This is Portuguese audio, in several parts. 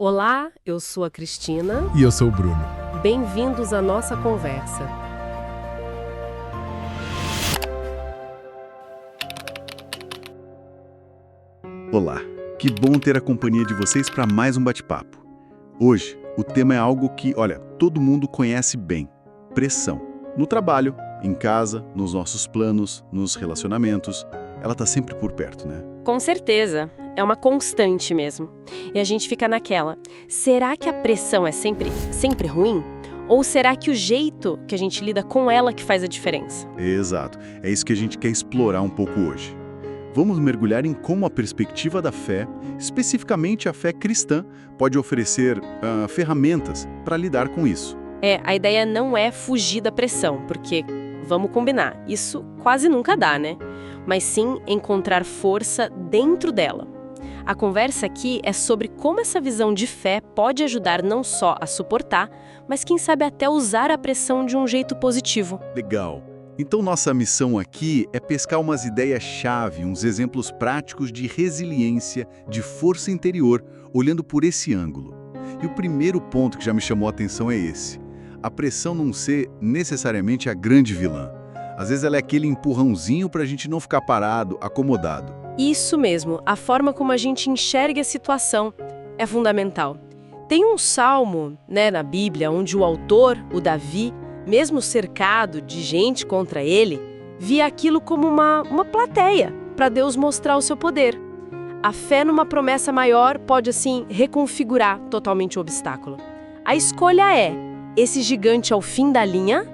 Olá, eu sou a Cristina. E eu sou o Bruno. Bem-vindos à nossa conversa. Olá, que bom ter a companhia de vocês para mais um bate-papo. Hoje, o tema é algo que, todo mundo conhece bem: pressão. No trabalho, em casa, nos nossos planos, nos relacionamentos. Ela tá sempre por perto, né? Com certeza, é uma constante mesmo. E a gente fica naquela: será que a pressão é sempre ruim? Ou será que o jeito que a gente lida com ela que faz a diferença? Exato, é isso que a gente quer explorar um pouco hoje. Vamos mergulhar em como a perspectiva da fé, especificamente a fé cristã, pode oferecer ferramentas para lidar com isso. A ideia não é fugir da pressão, porque, vamos combinar, isso quase nunca dá, né? Mas sim encontrar força dentro dela. A conversa aqui é sobre como essa visão de fé pode ajudar não só a suportar, mas quem sabe até usar a pressão de um jeito positivo. Legal. Então nossa missão aqui é pescar umas ideias-chave, uns exemplos práticos de resiliência, de força interior, olhando por esse ângulo. E o primeiro ponto que já me chamou a atenção é esse: a pressão não ser necessariamente a grande vilã. Às vezes ela é aquele empurrãozinho para a gente não ficar parado, acomodado. Isso mesmo, a forma como a gente enxerga a situação é fundamental. Tem um salmo, na Bíblia, onde o autor, o Davi, mesmo cercado de gente contra ele, via aquilo como uma plateia para Deus mostrar o seu poder. A fé numa promessa maior pode, assim, reconfigurar totalmente o obstáculo. A escolha é: esse gigante é o fim da linha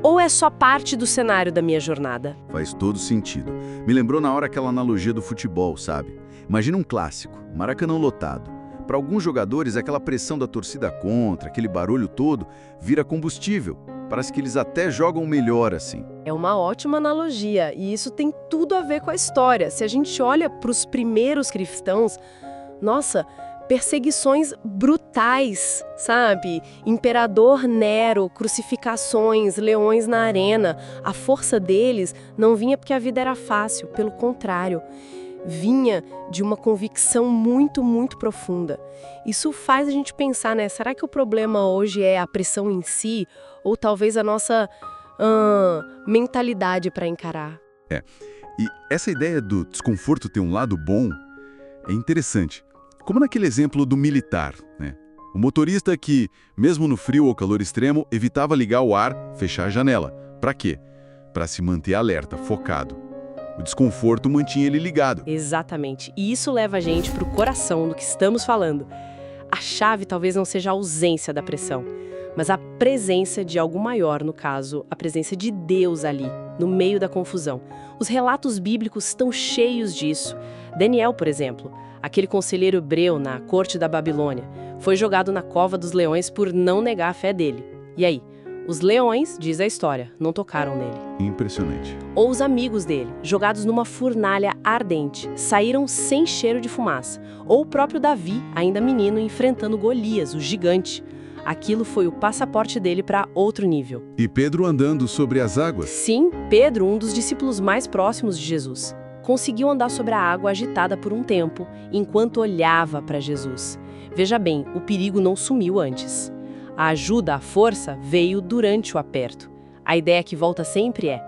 ou é só parte do cenário da minha jornada? Faz todo sentido. Me lembrou na hora aquela analogia do futebol, sabe? Imagina um clássico, Maracanã lotado. Para alguns jogadores, aquela pressão da torcida contra, aquele barulho todo, vira combustível. Parece que eles até jogam melhor assim. É uma ótima analogia, e isso tem tudo a ver com a história. Se a gente olha para os primeiros cristãos, nossa, perseguições brutais, sabe? Imperador Nero, crucificações, leões na arena. A força deles não vinha porque a vida era fácil, pelo contrário. Vinha de uma convicção muito, muito profunda. Isso faz a gente pensar, será que o problema hoje é a pressão em si? Ou talvez a nossa mentalidade para encarar? E essa ideia do desconforto ter um lado bom é interessante. Como naquele exemplo do militar, né? O motorista que, mesmo no frio ou calor extremo, evitava ligar o ar, fechar a janela. Para quê? Para se manter alerta, focado. O desconforto mantinha ele ligado. Exatamente. E isso leva a gente para o coração do que estamos falando. A chave talvez não seja a ausência da pressão, mas a presença de algo maior, no caso, a presença de Deus ali, no meio da confusão. Os relatos bíblicos estão cheios disso. Daniel, por exemplo, aquele conselheiro hebreu na corte da Babilônia, foi jogado na cova dos leões por não negar a fé dele. E aí? Os leões, diz a história, não tocaram nele. Impressionante. Ou os amigos dele, jogados numa fornalha ardente, saíram sem cheiro de fumaça. Ou o próprio Davi, ainda menino, enfrentando Golias, o gigante. Aquilo foi o passaporte dele para outro nível. E Pedro andando sobre as águas? Sim, Pedro, um dos discípulos mais próximos de Jesus, conseguiu andar sobre a água agitada por um tempo, enquanto olhava para Jesus. Veja bem, o perigo não sumiu antes. A ajuda, a força, veio durante o aperto. A ideia que volta sempre é: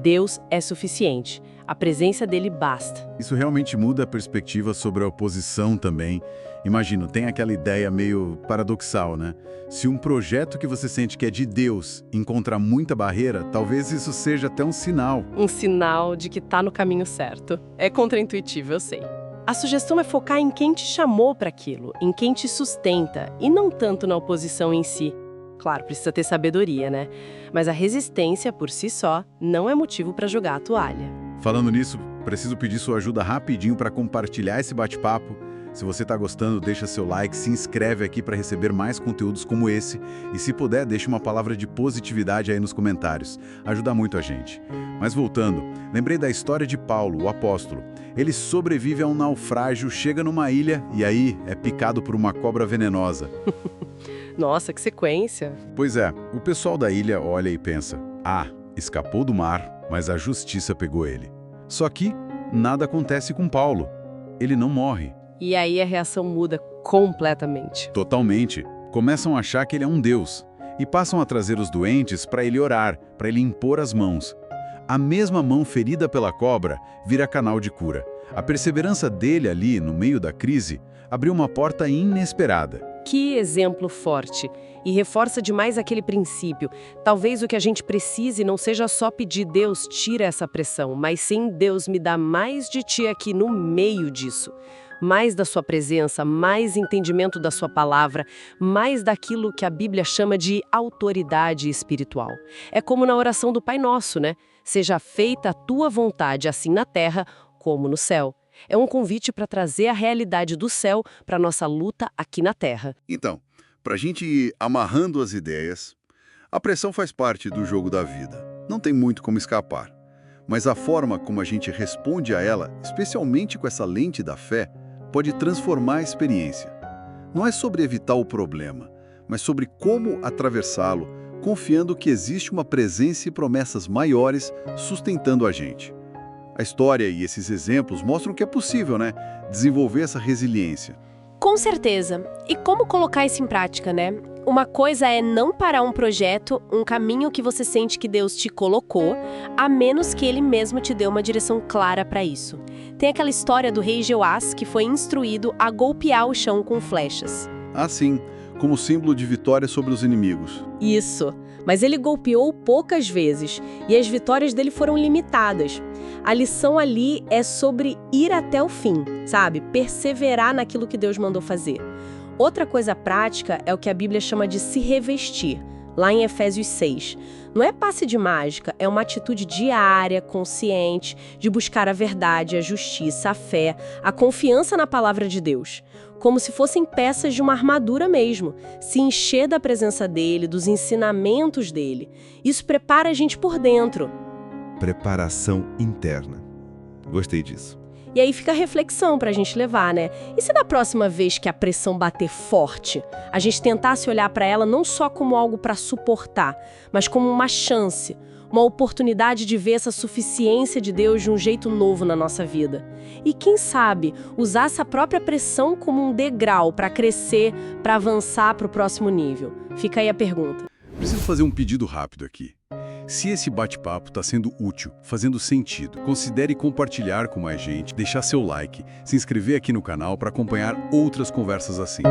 Deus é suficiente, a presença dele basta. Isso realmente muda a perspectiva sobre a oposição também. Imagino, tem aquela ideia meio paradoxal, né? Se um projeto que você sente que é de Deus encontra muita barreira, talvez isso seja até um sinal. Um sinal de que está no caminho certo. É contraintuitivo, eu sei. A sugestão é focar em quem te chamou para aquilo, em quem te sustenta, e não tanto na oposição em si. Claro, precisa ter sabedoria, né? Mas a resistência, por si só, não é motivo para jogar a toalha. Falando nisso, preciso pedir sua ajuda rapidinho para compartilhar esse bate-papo. Se você está gostando, deixa seu like, se inscreve aqui para receber mais conteúdos como esse. E se puder, deixa uma palavra de positividade aí nos comentários. Ajuda muito a gente. Mas voltando, lembrei da história de Paulo, o apóstolo. Ele sobrevive a um naufrágio, chega numa ilha e aí é picado por uma cobra venenosa. Nossa, que sequência! Pois é, o pessoal da ilha olha e pensa: escapou do mar, mas a justiça pegou ele. Só que nada acontece com Paulo. Ele não morre. E aí a reação muda completamente. Totalmente. Começam a achar que ele é um deus e passam a trazer os doentes para ele orar, para ele impor as mãos. A mesma mão ferida pela cobra vira canal de cura. A perseverança dele ali, no meio da crise, abriu uma porta inesperada. Que exemplo forte! E reforça demais aquele princípio. Talvez o que a gente precise não seja só pedir Deus, tira essa pressão, mas sim Deus me dá mais de ti aqui no meio disso. Mais da sua presença, mais entendimento da sua palavra, mais daquilo que a Bíblia chama de autoridade espiritual. É como na oração do Pai Nosso, né? Seja feita a tua vontade, assim na terra como no céu. É um convite para trazer a realidade do céu para a nossa luta aqui na terra. Então, para a gente ir amarrando as ideias, a pressão faz parte do jogo da vida. Não tem muito como escapar. Mas a forma como a gente responde a ela, especialmente com essa lente da fé, pode transformar a experiência. Não é sobre evitar o problema, mas sobre como atravessá-lo, confiando que existe uma presença e promessas maiores sustentando a gente. A história e esses exemplos mostram que é possível, né? Desenvolver essa resiliência. Com certeza. E como colocar isso em prática, né? Uma coisa é não parar um projeto, um caminho que você sente que Deus te colocou, a menos que Ele mesmo te dê uma direção clara para isso. Tem aquela história do rei Jeoás que foi instruído a golpear o chão com flechas. Ah, sim, como símbolo de vitória sobre os inimigos. Isso, mas ele golpeou poucas vezes e as vitórias dele foram limitadas. A lição ali é sobre ir até o fim, sabe? Perseverar naquilo que Deus mandou fazer. Outra coisa prática é o que a Bíblia chama de se revestir, lá em Efésios 6. Não é passe de mágica, é uma atitude diária, consciente, de buscar a verdade, a justiça, a fé, a confiança na palavra de Deus. Como se fossem peças de uma armadura mesmo, se encher da presença dele, dos ensinamentos dele. Isso prepara a gente por dentro. Preparação interna. Gostei disso. E aí fica a reflexão pra gente levar, né? E se da próxima vez que a pressão bater forte, a gente tentasse olhar pra ela não só como algo pra suportar, mas como uma chance, uma oportunidade de ver essa suficiência de Deus de um jeito novo na nossa vida. E quem sabe, usar essa própria pressão como um degrau pra crescer, pra avançar pro próximo nível. Fica aí a pergunta. Preciso fazer um pedido rápido aqui. Se esse bate-papo está sendo útil, fazendo sentido, considere compartilhar com mais gente, deixar seu like, se inscrever aqui no canal para acompanhar outras conversas assim.